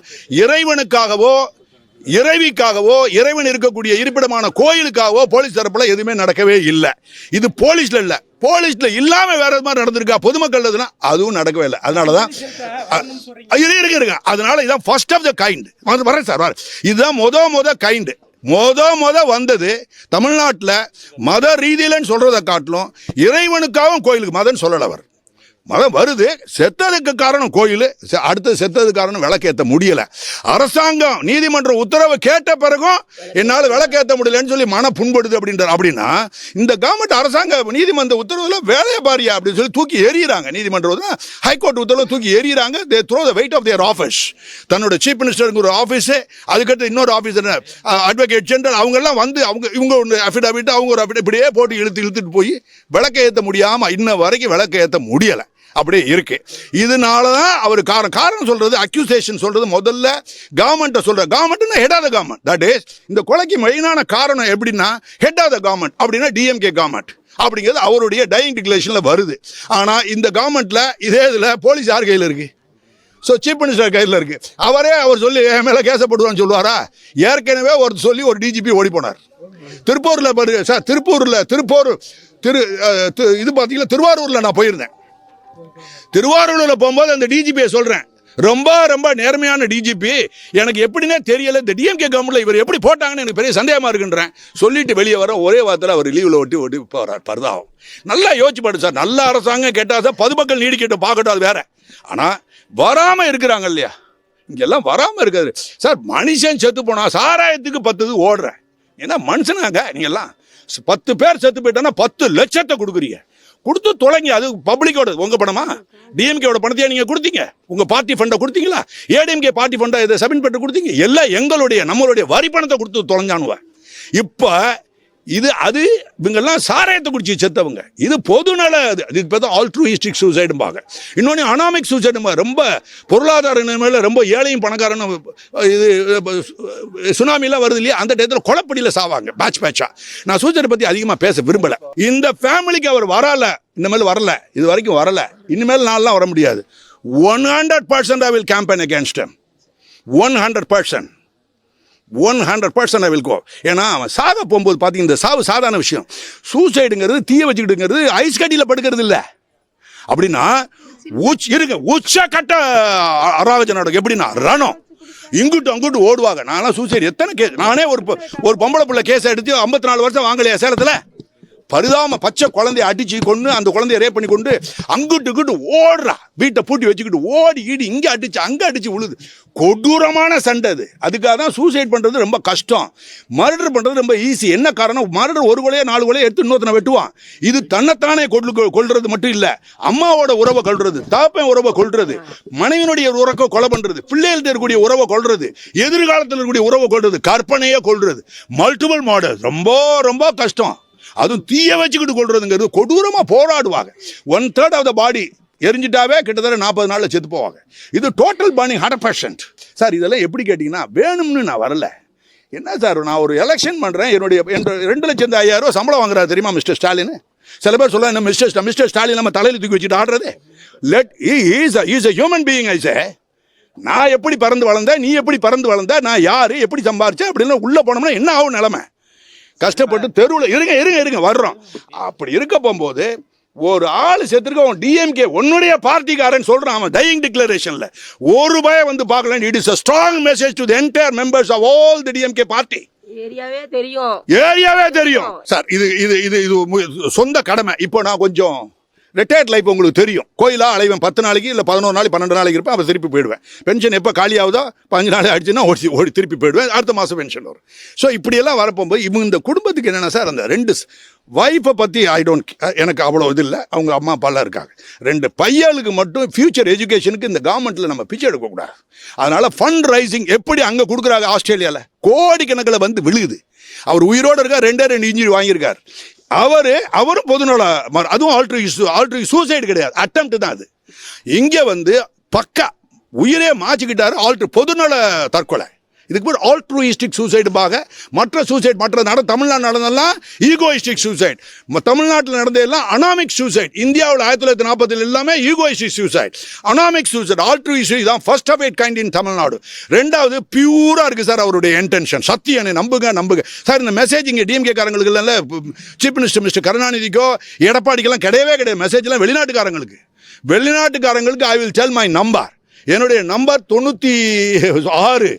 இறைவனுக்காகவோ இறைவிக்காகவோ இறைவன் இருக்கக்கூடிய இருப்பிடமான கோயிலுக்காகவோ போலீஸ் தரப்புல எதுவுமே நடக்கவே இல்லை. இது போலீஸ்ல இல்ல, போலீஸ்ல இல்லாம வேற மாதிரி நடந்திருக்கா பொதுமக்கள் அதுவும் நடக்கவே இல்லை. அதனாலதான் இருக்கு. அதனால இதான் ஃபர்ஸ்ட் ஆஃப் த கைண்ட். வரேன் சார், வரேன். இதுதான் மொத கைண்ட். மொத வந்தது தமிழ்நாட்டில் மத ரீதியிலன்னு சொல்றதை காட்டிலும் இறைவனுக்காகவும் கோயிலுக்கு மதம் சொல்லல. அவர் மதம் வருது, செத்ததுக்கு காரணம் கோயில், அடுத்து செத்ததுக்கு காரணம் விளக்கேற்ற முடியல. அரசாங்கம் நீதிமன்ற உத்தரவை கேட்ட பிறகும் என்னால் விளக்கேற்ற முடியலன்னு சொல்லி மன புண்படுது அப்படின்றார். அப்படின்னா இந்த கவர்மெண்ட் அரசாங்க நீதிமன்ற உத்தரவுல வேலையை பாரியா அப்படின்னு சொல்லி தூக்கி எறிகிறாங்க. நீதிமன்ற ஹைகோர்ட் உத்தரவு தூக்கி எறிகிறாங்க. They throw the weight of their office. தன்னோட சீஃப் மினிஸ்டருக்கு ஒரு ஆஃபீஸு, அதுக்கடுத்து இன்னொரு ஆஃபீஸர் அட்வொகேட் ஜெனரல், அவங்கெல்லாம் வந்து இவங்க ஒன்று அஃபிடாவிட், அவங்க ஒரு அஃபிடேவிட், இப்படியே போட்டு இழுத்துட்டு போய் விளக்க ஏற்ற முடியாமல் இன்ன வரைக்கும் விளக்க ஏற்ற முடியலை. அப்படியே இருக்கு. இதனாலதான் அவர் காரணம் சொல்றது, அக்யூசேஷன் சொல்றது முதல்ல கவர்மெண்ட் சொல்ற. Government head of the government. That is இந்த கொலைக்கு மெயினான காரணம் எப்படின்னா ஹெட் ஆஃப் த கவர்மெண்ட் அப்படின்னா டிஎம்கே கவர்மெண்ட் அப்படிங்கிறது அவருடைய டையிங் டிக்ளரேஷன்ல வருது. ஆனா இந்த கவர்மெண்ட்ல இதே இதுல போலீஸ் யார் கையில் இருக்கு? ஸோ சீஃப் மினிஸ்டர் கையில் இருக்கு. அவர் சொல்லி என் மேல கேசப்படுவான்னு சொல்லுவாரா? ஏற்கனவே ஒரு சொல்லி ஒரு டிஜிபி ஓடி போனார். திருப்பூர்ல சார், திருப்பூர் இது பார்த்தீங்கன்னா திருவாரூர்ல நான் போயிருந்தேன். திருவாரூரில் போகும்போது அந்த டிஜிபியை சொல்றேன், ரொம்ப நேர்மையான டிஜிபி, எனக்கு எப்படின்னே தெரியல, இந்த டிஎம்கே கவர்மெண்ட்ல இவர் எப்படி போட்டாங்கன்னு எனக்கு பெரிய சந்தேகமா இருக்குன்றேன். சொல்லிட்டு வெளியே வர ஒரே வாரத்தில் அவர் லீவில் ஓட்டி போறார். பரிதாபம். நல்லா யோசிச்சு பாடு சார். நல்ல அரசாங்கம் கேட்டால் பொதுமக்கள் நீடிக்கட்டும், பார்க்கட்டும், அது வேற. ஆனா வராம இருக்கிறாங்க இல்லையா, இங்கெல்லாம் வராம இருக்காது சார். மனுஷன் செத்து போனா சாராயத்துக்கு 10 ஓடுறேன். ஏன்னா மனுஷனாங்க நீங்க எல்லாம் 10 பேர் செத்து போயிட்டானா 10 லட்சத்தை கொடுக்குறீங்க. கொடுத்து தொலைங்க. அது பப்ளிக்கோட உங்க பணமா? டிஎம்கேவோட பணத்தையே நீங்க கொடுத்தீங்க? உங்க பார்ட்டி ஃபண்டை கொடுத்தீங்களா? ஏடிஎம்கே பார்ட்டி ஃபண்டை இதை சப்மிட் பண்ணி கொடுத்தீங்க? எல்லாம் நம்மளுடைய வரி பணத்தை கொடுத்து தொலைஞ்சானுவ. இப்ப இது அது இவங்கெல்லாம் சாராயத்தை குடிச்சு செத்தவங்க. இது பொதுநல. இதுக்கு பேர் ஆல்ட்ரூயிஸ்டிக் சூசைடும்பாங்க. இன்னொன்று அனாமிக் சூசைடும்பாங்க. ரொம்ப பொருளாதார நிலைமையில ரொம்ப ஏழையும் பணக்காரனும் இது சுனாமிலாம் வருது இல்லையா, அந்த டயத்தில் கொலைப்படியில் சாவாங்க பேட்சா. நான் சூசைடை பற்றி அதிகமாக பேச விரும்பலை. இந்த ஃபேமிலிக்கு அவர் வரல, இனிமேல் வரல, இது வரைக்கும் வரல, இனிமேல் நான்லாம் வர முடியாது. 100% I will campaign against him. 100%. 100% I will go. ஏன்னா அவன் சாக போகும்போது பார்த்தீங்க, இந்த சாவு சாதாரண விஷயம். சூசைடுங்கிறது தீய வச்சுக்கிட்டுங்கிறது ஐஸ் கட்டியில் படுக்கிறது இல்லை. அப்படின்னா உச்சக்கட்ட அராஜக நாடகம். எப்படின்னா ரணம், இங்கிட்டு அங்கிட்டு ஓடுவாங்க. நான்லாம் சூசைடு எத்தனை கேஸ், நானே ஒரு பொம்பளை பிள்ளை கேஸ் எடுத்து 54 வருஷம் வாங்கலையா சேலத்தில்? பரிதாம பச்சை குழந்தைய அடிச்சு கொண்டு அந்த குழந்தைய ரேப் பண்ணி கொண்டு அங்கிட்டு ஓடுறா. வீட்டை பூட்டி வச்சுக்கிட்டு ஓடி இங்கே அடிச்சு அங்கே அடிச்சு விழுது. கொடூரமான சண்டை அது. அதுக்காக தான் சூசைட் பண்ணுறது ரொம்ப கஷ்டம், மர்டர் பண்ணுறது ரொம்ப ஈஸி. என்ன காரணம்? மர்டர் 1 கொலையை 4 கொலையை எடுத்து இன்னொருத்தனை வெட்டுவான். இது தன்னைத்தானே கொள்றது மட்டும் இல்லை, அம்மாவோட உறவை கொள்றது, தாப்பன் உறவை கொள்றது, மனைவியினுடைய உறவை கொலை பண்ணுறது, பிள்ளைகள்கிட்ட இருக்கக்கூடிய உறவை கொள்றது, எதிர்காலத்தில் இருக்கக்கூடிய உறவை கொள்றது, கற்பனையே கொள்றது, மல்டிபிள் மாடல். ரொம்ப கஷ்டம். அதுவும் தீய வச்சுக்கிட்டு கொள்றதுங்கிறது கொடூரமாக போராடுவாங்க. 1/3 ஆஃப் த பாடி எரிஞ்சிட்டாவே கிட்டத்தட்ட 40 நாளில் செத்து போவாங்க. இது டோட்டல் பர்னிங் 100%. சார் இதெல்லாம் எப்படி கேட்டிங்கன்னா வேணும்னு நான் வரல. என்ன சார், நான் ஒரு எலெக்ஷன் பண்ணுறேன், என்னுடைய 2,05,000 சம்பளம் வாங்குறாரு தெரியுமா மிஸ்டர் ஸ்டாலின்? சில பேர் சொல்ல என்ன மிஸ்டர் ஸ்டாலின் நம்ம தலையில் தூக்கி வச்சுட்டு ஆடுறது. Is a human being. நான் எப்படி பறந்து வளர்ந்தேன், நீ எப்படி பறந்து வளர்ந்த, நான் யாரு, எப்படி சம்பாரிச்சேன் அப்படின்னு உள்ளே போனோம்னா என்ன ஆகும் நிலைமை? கஷ்டப்பட்டு தெருவில் இருங்க வர்றோம். அப்படி இருக்க போகும்போது ஒரு ஆள் செத்துருக்க, டிஎம்கே உன்னுடைய பார்ட்டிக்காரன் சொல்றான், அவன் டையிங் டிக்ளரேஷன்ல ₹1 வந்து பார்க்கல. It is a strong message to the entire members of all the DMK party. ஏரியாவே தெரியும் சார். இது சொந்த கடமை. இப்போ நான் கொஞ்சம் ரிட்டையர்ட் லைஃப் உங்களுக்கு தெரியும். கோயிலா அலைவன் 10 நாளைக்கு இல்லை 11 நாளைக்கு 12 நாளைக்கு இருப்பேன், அப்போ திருப்பி போயிடுவேன். பென்ஷன் எப்போ காலி ஆகுதோ 5 நாள் ஆயிடுச்சுன்னா ஓடி திருப்பி போயிடுவேன். அடுத்த மாதம் பென்ஷன் வரும். ஸோ இப்படியெல்லாம் வரப்போகும்போது இவங்க இந்த குடும்பத்துக்கு என்னென்னா சார், அந்த 2 வைஃபை பற்றி எனக்கு அவ்வளோ இது இல்லை. அவங்க அம்மா அப்பாலாம் இருக்காங்க. 2 பையனுக்கு மட்டும் ஃபியூச்சர் எஜுகேஷனுக்கு இந்த கவர்மெண்ட்டில் நம்ம பிச்சை எடுக்கக்கூடாது. அதனால் ஃபண்ட் ரைசிங் எப்படி அங்கே கொடுக்குறாங்க ஆஸ்திரேலியாவில் கோடிக்கணக்கில் வந்து விழுகுது. அவர் உயிரோடு இருக்கார், 2 இன்ஜுரி வாங்கியிருக்கார். அவரும் பொதுநல, அதுவும் ஆல்ட்ரி சூசைடு கிடையாது, அட்டெம்ப்ட் தான் அது. இங்கே வந்து பக்கா உயிரே மாச்சிக்கிட்டாரு, பொதுநல தற்கொலை. இதுக்கு பேர் ஆல்ட்ரூயிஸ்டிக் சூசைடுபாக. மற்ற சூசைட் மற்ற தமிழ்நாடு நடந்தெல்லாம் ஈகோயிஸ்டிக் சூசைட், தமிழ்நாட்டில் நடந்ததெல்லாம் அனாமிக் சூசைட். இந்தியாவில் 1940 எல்லாமே egoistic suicide, anomic suicide. Altruistic தான் first of it kind in Tamil Nadu. ரெண்டாவது பியூரா இருக்கு சார் அவருடைய இன்டென்ஷன். சத்தியம், நம்புங்க சார். இந்த மெசேஜ் இங்கே டிஎம்கே காரங்களுக்கு இல்லை, சீஃப் மினிஸ்டர் மிஸ்டர் கருணாநிதிக்கோ எடப்பாடிக்கெல்லாம் கிடையவே கிடையாது. மெசேஜ்லாம் வெளிநாட்டுக்காரங்களுக்கு I will tell my number. என்னுடைய நம்பர் 96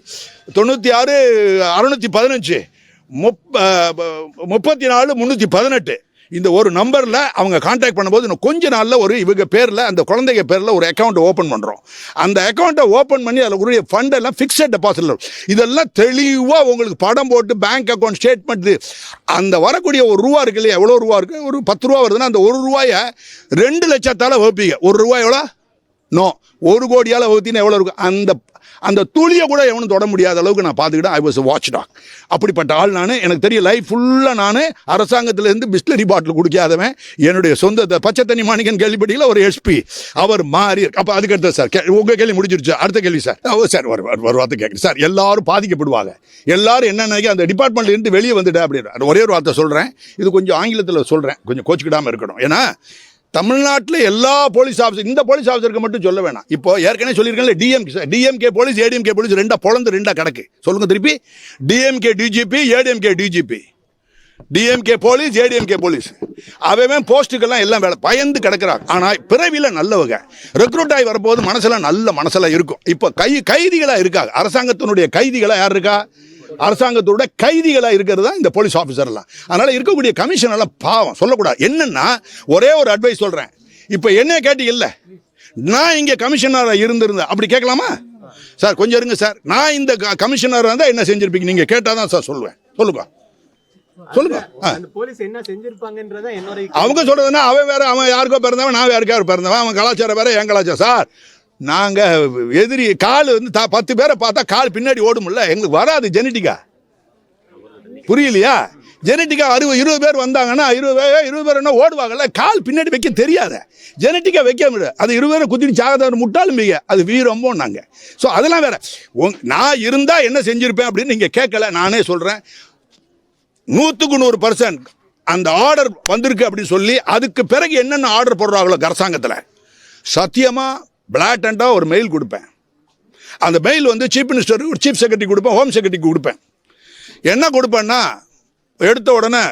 615 34 318. இந்த ஒரு நம்பரில் அவங்க கான்டாக்ட் பண்ணும்போது இன்னும் கொஞ்ச நாளில் ஒரு இவங்க பேரில் அந்த குழந்தைங்க பேரில் ஒரு அக்கௌண்ட்டை ஓப்பன் பண்ணுறோம். அந்த அக்கௌண்ட்டை ஓப்பன் பண்ணி அதில் ஒரு ஃபண்டெல்லாம் ஃபிக்ஸட் டெபாசிட் இதெல்லாம் தெளிவாக உங்களுக்கு படம் போட்டு பேங்க் அக்கௌண்ட் ஸ்டேட்மெண்ட் அந்த வரக்கூடிய ஒரு ரூபா இருக்கு இல்லையா, எவ்வளோ ரூபா இருக்குது, ஒரு 10 ரூபா வருதுன்னா அந்த ஒரு ரூபாயை 2 லட்சத்தால் வகுப்பீங்க. ஒரு ரூபாய் எவ்வளோ? நோ, 1 கோடியால் வகுத்தினா எவ்வளோ இருக்கும்? அந்த துளியை கூட எவனும் தொட முடியாத அளவுக்கு நான் பார்த்துக்கிட்டேன். I was watchdog. அப்படிப்பட்ட ஆள் நான். எனக்கு தெரியும் லைஃப் ஃபுல்லாக நான் அரசாங்கத்திலேருந்து பிஸ்லரி பாட்டில் குடிக்காதவன். என்னுடைய சொந்த பச்சை தண்ணி மாணிக்கன் கேள்விப்பட்டியில் ஒரு எஸ்பி அவர் மாறி. அப்போ அதுக்கடுத்த சார் உங்கள் கேள்வி முடிஞ்சிருச்சு. அடுத்த கேள்வி சார். சார் ஒரு வார்த்தை கேட்குறேன் சார். எல்லாரும் பாதிக்கப்படுவாங்க. எல்லாரும் என்ன நினைக்க அந்த டிபார்ட்மெண்ட்லேருந்து வெளியே வந்துட்டேன் அப்படின்னு ஒரே ஒரு வார்த்தை சொல்கிறேன். இது கொஞ்சம் ஆங்கிலத்தில் சொல்கிறேன், கொஞ்சம் கோச்சிக்கிடாமல் இருக்கணும். ஏன்னா தமிழ்நாட்டில் எல்லா போலீஸ் ஆஃபீஸர், இந்த போலீஸ் ஆஃபீஸருக்கு மட்டும் சொல்ல வேணாம். இப்போ ஏற்கனவே சொல்லியிருக்கேன், டிஎம்கே போலீஸ் ஏடிஎம்கே போலீஸ் ரெண்டா கிடக்கு. சொல்லுங்க திருப்பி. DMK DGP, ADMK DGP, DMK police, ADMK police. அவன் போஸ்ட்டுக்கெல்லாம் எல்லாம் வேலை பயந்து கிடக்கிறாங்க. ஆனால் பிறவியில் நல்லவங்க ரெக்ரூட் ஆகி வரும்போது மனசெல்லாம் நல்ல மனசெல்லாம் இருக்கும். இப்போ கைதிகளாக இருக்காங்க. அரசாங்கத்தினுடைய கைதிகளாக யார் இருக்கா? அரசாங்கத்தோட கைதிகளாக இருக்கிறது தான் இந்த போலீஸ் ஆஃபீஸர்லாம். அதனால் இருக்கக்கூடிய கமிஷன் எல்லாம் பாவம் சொல்லக்கூடாது. என்னன்னா ஒரே ஒரு அட்வைஸ் சொல்கிறேன். இப்போ என்ன கேட்டீங்கல்ல, நான் இங்கே கமிஷனராக இருந்திருந்தேன் அப்படி கேட்கலாமா சார்? கொஞ்சம் இருங்க சார். நான் இந்த கமிஷனராக இருந்தால் என்ன செஞ்சிருப்பீங்க நீங்கள் கேட்டால் தான் சார் சொல்லுவேன். சொல்லுங்க. அவங்க சொல்றதுன்னா அவன் வேற, அவன் யாருக்கோ பிறந்தவன், நான் யாருக்காரு பிறந்தவன், அவன் கலாச்சாரம் வேற, என் கலாச்சாரம். சார் நாங்கள் எதிரி கால் வந்து 10 பேரை பார்த்தா கால் பின்னாடி ஓடும்ல, எங்களுக்கு வராது ஜெனட்டிக்கா. புரியலையா? ஜெனட்டிக்கா 20 பேர் வந்தாங்கன்னா 20 பேர் என்ன ஓடுவாங்கல்ல, கால் பின்னாடி வைக்க தெரியாத ஜெனட்டிக்கா வைக்க முடியாது. அது 20 பேரை குத்திட்டு சாகதவர் முட்டாலும் மிக அது வீரம்போம் நாங்கள். ஸோ அதெல்லாம் வேற. நான் இருந்தால் என்ன செஞ்சுருப்பேன் அப்படின்னு நீங்கள் கேட்கல. நானே சொல்கிறேன், 100% அந்த ஆர்டர் வந்திருக்கு அப்படின்னு சொல்லி அதுக்கு பிறகு என்னென்ன ஆர்டர் போடுறாங்களோ அரசாங்கத்தில் சத்தியமாக பிளாட்டண்டாக ஒரு மெயில் கொடுப்பேன். அந்த மெயில் வந்து சீஃப் மினிஸ்டருக்கு, ஒரு சீஃப் செக்ரட்டரி கொடுப்பேன், ஹோம் செக்ரட்டரிக்கு கொடுப்பேன். என்ன கொடுப்பேன்னா, எடுத்த உடனே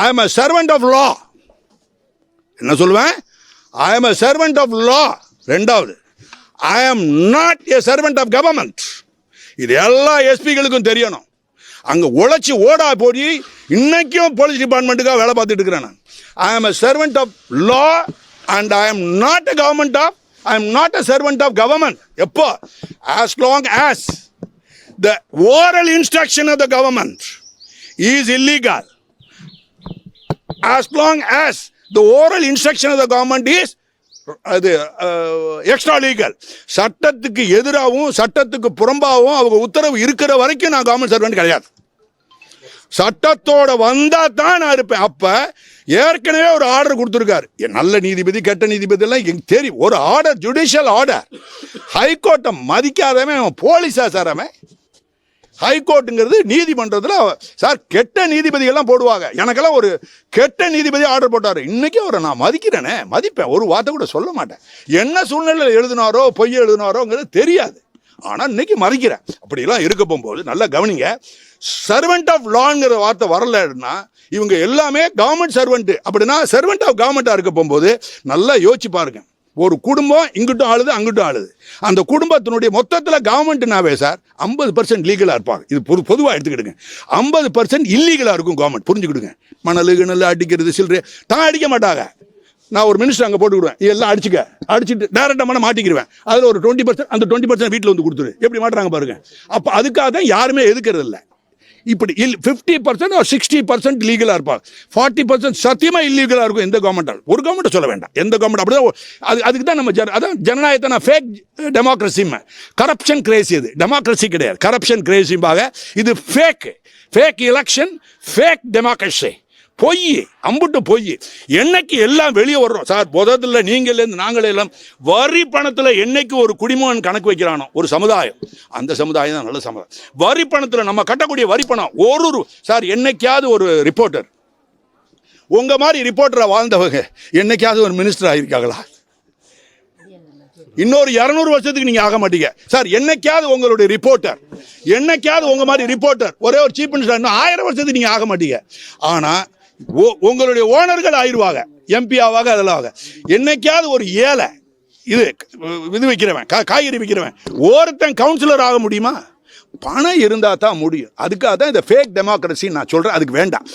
I am a servant of law. என்ன சொல்லுவேன்? I am a servant of law. ரெண்டாவது, I am not a servant of government. இது எல்லா எஸ்பிகளுக்கும் தெரியணும். அங்கே உழைச்சி ஓடா போய் இன்னைக்கும் போலீஸ் டிபார்ட்மெண்ட்டுக்காக வேலை பார்த்துட்டு இருக்கிறேன் நான். I am a servant of law and I am not a servant of government. எப்போ? as long as the oral instruction of the government is illegal, as long as the oral instruction of the government is extra legal, சட்டத்துக்கு எதிராகவும் சட்டத்துக்கு புறம்பாகவும் அவங்க உத்தரவு இருக்கிற வரைக்கும் நான் government servant கிடையாது. சட்டத்தோட வந்தா தான் நான் இருப்பேன். அப்ப ஏற்கனவே ஒரு ஆர்டர் கொடுத்துருக்காரு. நல்ல நீதிபதி கெட்ட நீதிபதி எல்லாம் எனக்கு தெரியும். ஒரு ஆர்டர், ஜுடிஷியல் ஆர்டர். ஹைகோர்ட்டை மதிக்காதவன் போலீஸா சார்? அவன் ஹைகோர்ட்டுங்கிறது நீதிமன்றத்தில் சார் கெட்ட நீதிபதிகள்லாம் போடுவாங்க. எனக்கெல்லாம் ஒரு கெட்ட நீதிபதி ஆர்டர் போட்டார். இன்னைக்கு அவரை நான் மதிக்கிறேனே, மதிப்பேன். ஒரு வார்த்தை கூட சொல்ல மாட்டேன். என்ன சூழ்நிலையில் எழுதினாரோ பொய் எழுதினாரோங்கிறது தெரியாது, ஆனால் இன்னைக்கு மதிக்கிறேன். அப்படிலாம் இருக்க போகும்போது நல்லா கவனிங்க. சர்வெண்ட் ஆஃப் லாங்கிற வார்த்தை வரலன்னா இவங்க எல்லாமே கவர்மெண்ட் சர்வெண்ட். அப்படின்னா சர்வெண்ட் ஆஃப் கவர்மெண்ட்டாக இருக்க போகும்போது நல்லா யோசிச்சு பாருங்க. ஒரு குடும்பம் இங்கிட்டும் ஆளுது அங்கிட்டும் ஆளுது. அந்த குடும்பத்தினுடைய மொத்தத்தில் கவர்மெண்ட்னாவே சார் 50% லீகலாக இருப்பாங்க. இது பொதுவாக எடுத்துக்கிடுங்க. 50% இல்லீகலாக இருக்கும் கவர்மெண்ட். புரிஞ்சுக்கிடுங்க. மணல் கிணல் அடிக்கிறது சில்லறை தான் அடிக்க மாட்டாங்க. நான் ஒரு மினிஸ்டர் அங்கே போட்டுக்கிடுவேன், எல்லாம் அடிச்சுட்டு டேரெக்டாக மாட்டிக்கிடுவேன். அதில் ஒரு 20%, அந்த 20% வீட்டில் வந்து கொடுத்துரு. எப்படி மாட்டுறாங்க பாருங்க. அப்போ அதுக்காக தான் யாருமே எதுக்கிறது இல்லை. இப்படி 50% or 60% லீகலாக இருப்பாங்க. 40% சத்தியமாக இல்லீகலாக இருக்கும். எந்த கவர்மெண்டால், ஒரு கவர்மெண்ட்டை சொல்ல வேண்டாம், எந்த கவர்மெண்ட் அப்படிதான். அதுக்கு தான் நம்ம அதான் ஜனநாயகத்தை நான் ஃபேக் டெமோக்ரஸிம்மை. Corruption crazy. இது டெமோக்ரஸி கிடையாது, கரப்ஷன் கிரேசிம்பாக. இது ஃபேக் எலெக்ஷன், ஃபேக் டெமோக்ரஸி. பொய், அம்புட்டு பொய். என்னைக்கு எல்லாம் வெளியே வர்றோம் சார், முதல்ல நீங்கள்லேருந்து நாங்களே எல்லாம் வரி பணத்தில் என்னைக்கு ஒரு குடிமகன் கணக்கு வைக்கிறானோ ஒரு சமுதாயம், அந்த சமுதாயம் தான் நல்ல சமுதாயம். வரி பணத்தில் நம்ம கட்டக்கூடிய வரி பணம் சார், என்னைக்காவது ஒரு ரிப்போர்ட்டர் உங்க மாதிரி ரிப்போர்ட்டரை வாழ்ந்தவங்க என்னைக்காவது ஒரு மினிஸ்டர் ஆகியிருக்காங்களா? இன்னொரு 200 வருஷத்துக்கு நீங்க ஆக மாட்டீங்க சார். என்னைக்காவது உங்களுடைய ரிப்போர்ட்டர், என்னைக்காவது உங்க மாதிரி ரிப்போர்ட்டர் ஒரே ஒரு சீஃப் மினிஸ்டர் 1000 வருஷத்துக்கு நீங்க ஆக மாட்டீங்க. ஆனா உங்களுடைய ஓனர்கள் ஆயிடுவாங்க, எம்பி ஆவாங்க, அதெல்லாம் ஆக. என்னைக்காவது ஒரு ஏழை இது விற்கிறவன், காய்கறி விற்கிறவன் ஒருத்தன் கவுன்சிலர் ஆக முடியுமா? பணம் இருந்தால் தான் முடியும். அதுக்காக தான் இந்த ஃபேக் டெமோக்ரஸி நான் சொல்கிறேன். அதுக்கு வேண்டாம்.